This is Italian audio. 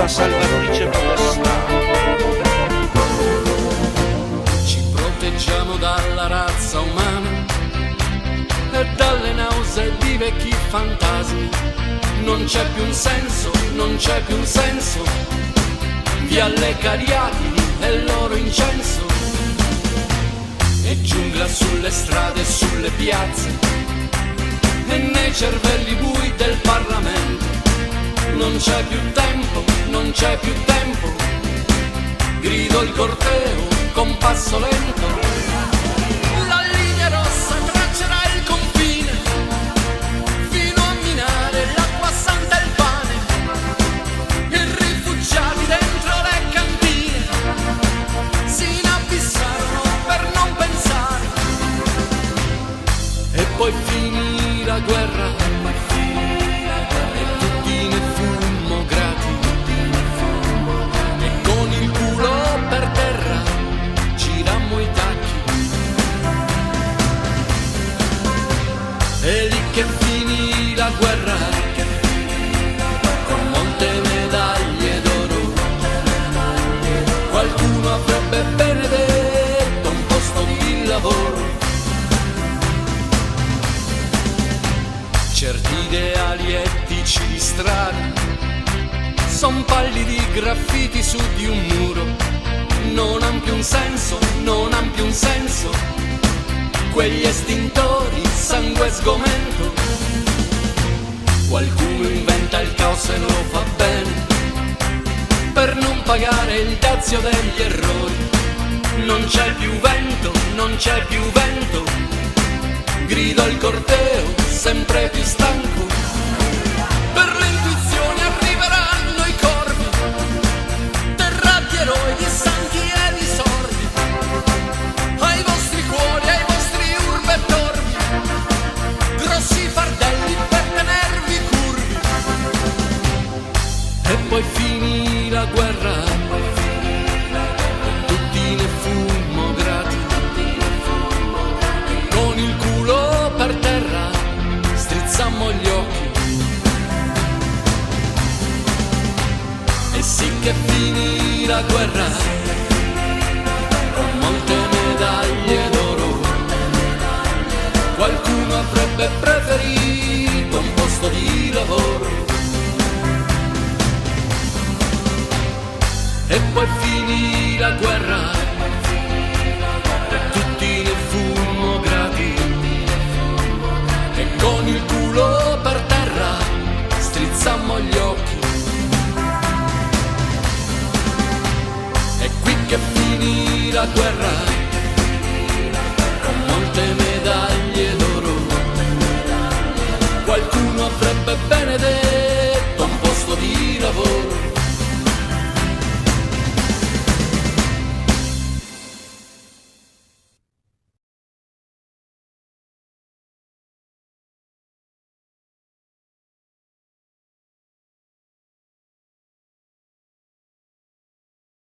sua salvatrice potestà. Ci proteggiamo dalla razza umana e dalle nausee di vecchi fantasmi. Non c'è più un senso, non c'è più un senso, via le cariatidi e il loro incenso. E giungla sulle strade e sulle piazze e nei cervelli bui del Parlamento. Non c'è più tempo, non c'è più tempo, grido il corteo con passo lento. La linea rossa traccerà il confine fino a minare l'acqua santa e il pane. I rifugiati dentro le cantine si inabissarono per non pensare. E poi finì la guerra e tutti ne fummo grati, e con il culo per terra girammo i tacchi. E lì che finì la guerra con molte medaglie d'oro. Qualcuno avrebbe benedetto un posto di lavoro. Certi ideali etici di strada son pallidi graffiti su di un muro. Non han più un senso, non han più un senso quegli estintori, sangue e sgomento. Qualcuno inventa il caos e lo fa bene per non pagare il dazio degli errori. Non c'è più vento, non c'è più vento, grido il corteo sempre più stanco. Per le intuizioni arriveranno i corvi, terra di eroi, di santi e di sordi. Ai vostri cuori, ai vostri urbi e torbi, grossi fardelli per tenervi curvi. E poi finì la guerra e tutti ne fummo grati, con il culo per terra strizzammo gli occhi. E sì che finì la guerra con molte medaglie d'oro. Qualcuno avrebbe preferito un posto di lavoro. E poi finì la guerra e tutti ne fummo grati, e con il culo per terra strizzammo gli occhi. E qui che finì la guerra con molte